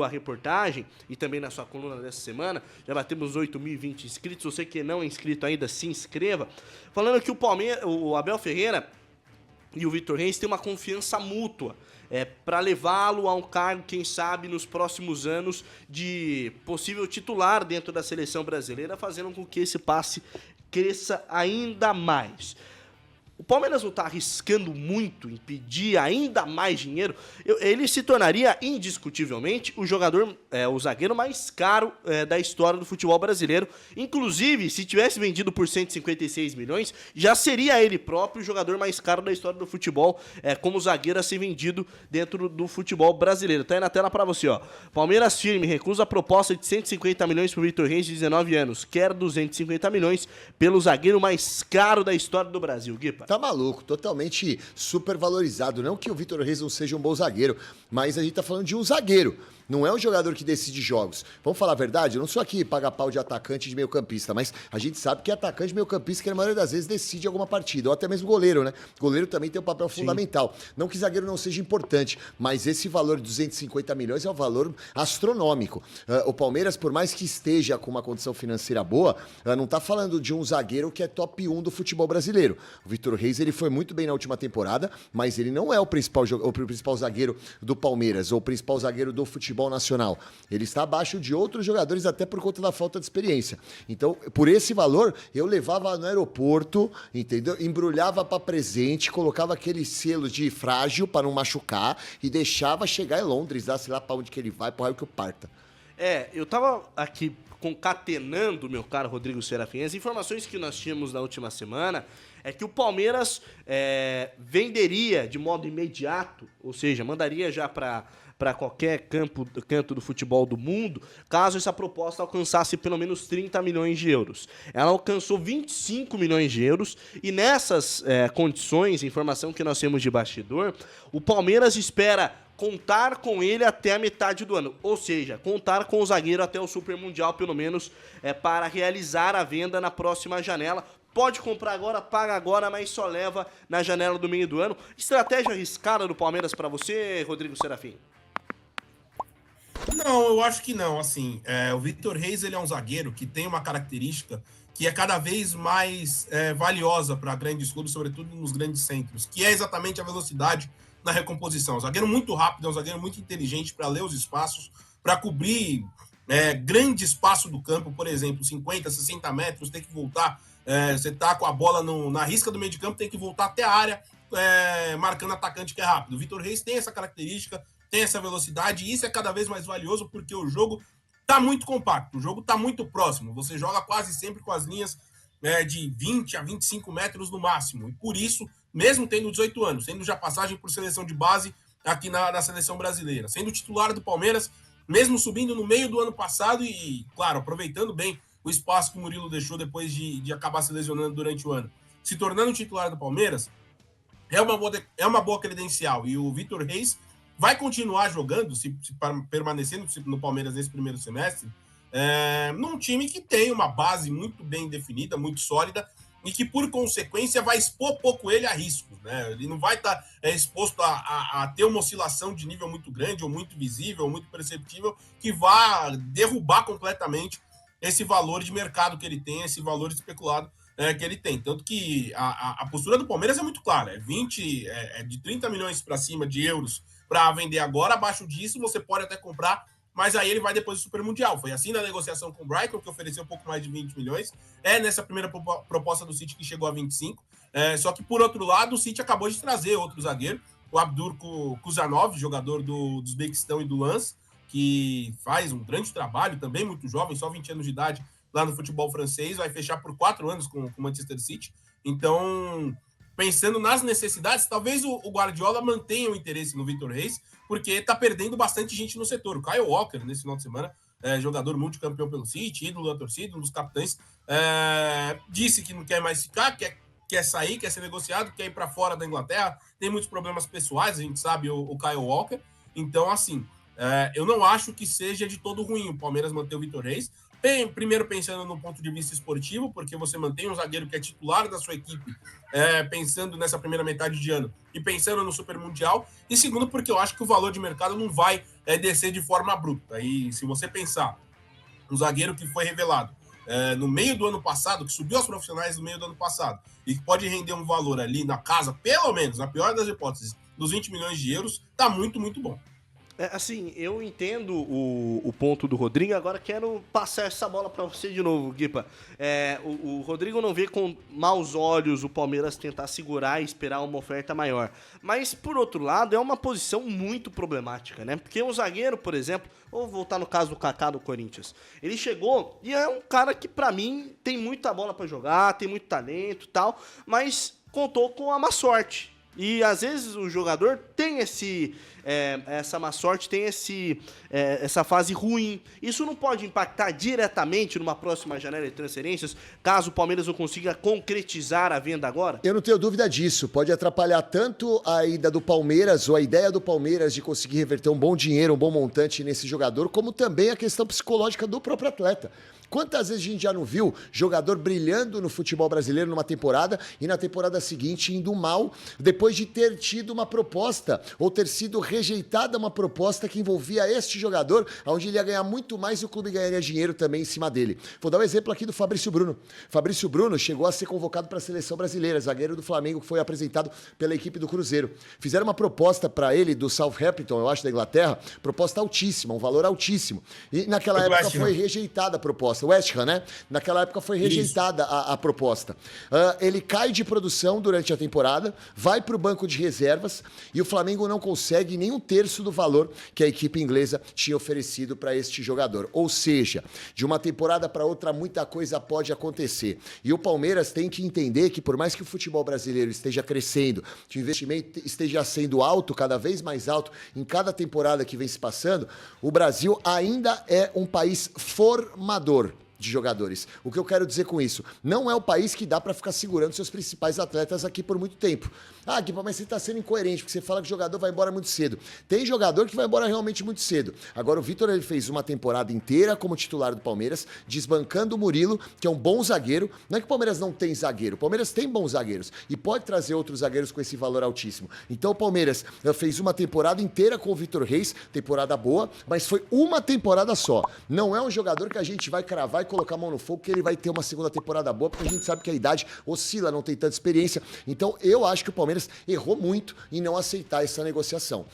a reportagem e também na sua coluna dessa semana, já batemos 8.020 inscritos, você que não é inscrito ainda, se inscreva, falando que o Abel Ferreira e o Vitor Reis têm uma confiança mútua para levá-lo a um cargo, quem sabe, nos próximos anos de possível titular dentro da seleção brasileira, fazendo com que esse passe cresça ainda mais. O Palmeiras não está arriscando muito em pedir ainda mais dinheiro. Ele se tornaria indiscutivelmente o zagueiro mais caro da história do futebol brasileiro. Inclusive, se tivesse vendido por 156 milhões, já seria ele próprio o jogador mais caro da história do futebol, como zagueiro a ser vendido dentro do futebol brasileiro. Tá aí na tela para você, ó. Palmeiras firme, recusa a proposta de 150 milhões pro Vitor Reis, de 19 anos. Quer 250 milhões pelo zagueiro mais caro da história do Brasil. Guipa. Tá maluco, totalmente supervalorizado. Não que o Vitor Reis não seja um bom zagueiro, mas a gente tá falando de um zagueiro. Não é um jogador que decide jogos. Vamos falar a verdade? Eu não sou aqui pagar pau de atacante e de meio campista, mas a gente sabe que atacante e meio campista, que na maioria das vezes decide alguma partida, ou até mesmo goleiro, né? Goleiro também tem um papel fundamental. Não que zagueiro não seja importante, mas esse valor de 250 milhões é um valor astronômico. O Palmeiras, por mais que esteja com uma condição financeira boa, não tá falando de um zagueiro que é top 1 do futebol brasileiro. O Vitor Reis, ele foi muito bem na última temporada, mas ele não é o principal zagueiro do Palmeiras, ou o principal zagueiro do futebol nacional. Ele está abaixo de outros jogadores, até por conta da falta de experiência. Então, por esse valor, eu levava no aeroporto, entendeu? Embrulhava para presente, colocava aquele selo de frágil para não machucar e deixava chegar em Londres, sei lá para onde que ele vai, pro raio que eu parta. Eu tava aqui concatenando, meu caro Rodrigo Serafim, as informações que nós tínhamos na última semana é que o Palmeiras venderia de modo imediato, ou seja, mandaria já para qualquer canto do futebol do mundo, caso essa proposta alcançasse pelo menos 30 milhões de euros. Ela alcançou 25 milhões de euros e nessas condições, informação que nós temos de bastidor, o Palmeiras espera contar com ele até a metade do ano, ou seja, contar com o zagueiro até o Super Mundial, pelo menos, para realizar a venda na próxima janela. Pode comprar agora, paga agora, mas só leva na janela do meio do ano. Estratégia arriscada do Palmeiras para você, Rodrigo Serafim? Não, eu acho que não. Assim, o Vitor Reis, ele é um zagueiro que tem uma característica que é cada vez mais valiosa para grandes clubes, sobretudo nos grandes centros, que é exatamente a velocidade na recomposição. É um zagueiro muito rápido, é um zagueiro muito inteligente para ler os espaços, para cobrir grande espaço do campo, por exemplo, 50, 60 metros, tem que voltar, você tá com a bola na risca do meio de campo, tem que voltar até a área, marcando atacante que é rápido. O Vitor Reis tem essa característica, tem essa velocidade, e isso é cada vez mais valioso porque o jogo tá muito compacto, o jogo tá muito próximo, você joga quase sempre com as linhas de 20 a 25 metros no máximo, e por isso, mesmo tendo 18 anos, tendo já passagem por seleção de base aqui na seleção brasileira, sendo titular do Palmeiras, mesmo subindo no meio do ano passado e, claro, aproveitando bem o espaço que o Murilo deixou depois de acabar se lesionando durante o ano, se tornando titular do Palmeiras, é uma boa credencial, e o Vitor Reis vai continuar jogando, se permanecendo no Palmeiras nesse primeiro semestre, num time que tem uma base muito bem definida, muito sólida, e que, por consequência, vai expor pouco ele a riscos, né? Ele não vai estar exposto a ter uma oscilação de nível muito grande, ou muito visível, ou muito perceptível, que vá derrubar completamente esse valor de mercado que ele tem, esse valor especulado que ele tem. Tanto que a postura do Palmeiras é muito clara, de 30 milhões para cima de euros para vender agora, abaixo disso você pode até comprar, mas aí ele vai depois do Super Mundial. Foi assim na negociação com o Brighton, que ofereceu um pouco mais de 20 milhões. Nessa primeira proposta do City que chegou a 25. Só que, por outro lado, o City acabou de trazer outro zagueiro, o Abdur Kuzanov, jogador do Uzbequistão e do Lens, que faz um grande trabalho, também muito jovem, só 20 anos de idade, lá no futebol francês, vai fechar por 4 anos com o Manchester City. Então, pensando nas necessidades, talvez o Guardiola mantenha o interesse no Vitor Reis, porque está perdendo bastante gente no setor. O Kyle Walker, nesse final de semana, jogador multicampeão pelo City, ídolo da torcida, um dos capitães, disse que não quer mais ficar, quer sair, quer ser negociado, quer ir para fora da Inglaterra, tem muitos problemas pessoais, a gente sabe, o Kyle Walker. Então, assim, Eu não acho que seja de todo ruim o Palmeiras manter o Vitor Reis. Primeiro, pensando no ponto de vista esportivo, porque você mantém um zagueiro que é titular da sua equipe, pensando nessa primeira metade de ano e pensando no Super Mundial. E segundo, porque eu acho que o valor de mercado não vai descer de forma abrupta. E se você pensar um zagueiro que foi revelado no meio do ano passado, que subiu aos profissionais no meio do ano passado, e que pode render um valor ali na casa, pelo menos, na pior das hipóteses, dos 20 milhões de euros, tá muito, muito bom. Assim, eu entendo o ponto do Rodrigo, agora quero passar essa bola para você de novo, Guipa. O Rodrigo não vê com maus olhos o Palmeiras tentar segurar e esperar uma oferta maior. Mas, por outro lado, é uma posição muito problemática, né? Porque o zagueiro, por exemplo, vou voltar no caso do Kaká do Corinthians, ele chegou e é um cara que, para mim, tem muita bola para jogar, tem muito talento e tal, mas contou com a má sorte. E às vezes o jogador tem essa má sorte, tem essa fase ruim. Isso não pode impactar diretamente numa próxima janela de transferências, caso o Palmeiras não consiga concretizar a venda agora? Eu não tenho dúvida disso. Pode atrapalhar tanto a ida do Palmeiras, ou a ideia do Palmeiras de conseguir reverter um bom dinheiro, um bom montante nesse jogador, como também a questão psicológica do próprio atleta. Quantas vezes a gente já não viu jogador brilhando no futebol brasileiro numa temporada e na temporada seguinte indo mal depois de ter tido uma proposta ou ter sido rejeitada uma proposta que envolvia este jogador, onde ele ia ganhar muito mais e o clube ganharia dinheiro também em cima dele. Vou dar um exemplo aqui do Fabrício Bruno. Fabrício Bruno chegou a ser convocado para a seleção brasileira, zagueiro do Flamengo, que foi apresentado pela equipe do Cruzeiro. Fizeram uma proposta para ele do Southampton, eu acho, da Inglaterra, proposta altíssima, um valor altíssimo. E naquela época foi rejeitada a proposta. West Ham, né? Naquela época foi rejeitada a proposta. Ele cai de produção durante a temporada, vai para o banco de reservas e o Flamengo não consegue nem um terço do valor que a equipe inglesa tinha oferecido para este jogador. Ou seja, de uma temporada para outra muita coisa pode acontecer. E o Palmeiras tem que entender que por mais que o futebol brasileiro esteja crescendo, que o investimento esteja sendo alto, cada vez mais alto, em cada temporada que vem se passando, o Brasil ainda é um país formador de jogadores. O que eu quero dizer com isso? Não é o país que dá para ficar segurando seus principais atletas aqui por muito tempo. Ah, Guipa, mas você está sendo incoerente, porque você fala que o jogador vai embora muito cedo. Tem jogador que vai embora realmente muito cedo. Agora, o Vitor, ele fez uma temporada inteira como titular do Palmeiras, desbancando o Murilo, que é um bom zagueiro. Não é que o Palmeiras não tem zagueiro. O Palmeiras tem bons zagueiros e pode trazer outros zagueiros com esse valor altíssimo. Então, o Palmeiras fez uma temporada inteira com o Vitor Reis, temporada boa, mas foi uma temporada só. Não é um jogador que a gente vai cravar e colocar a mão no fogo que ele vai ter uma segunda temporada boa, porque a gente sabe que a idade oscila, não tem tanta experiência. Então, eu acho que o Palmeiras errou muito em não aceitar essa negociação.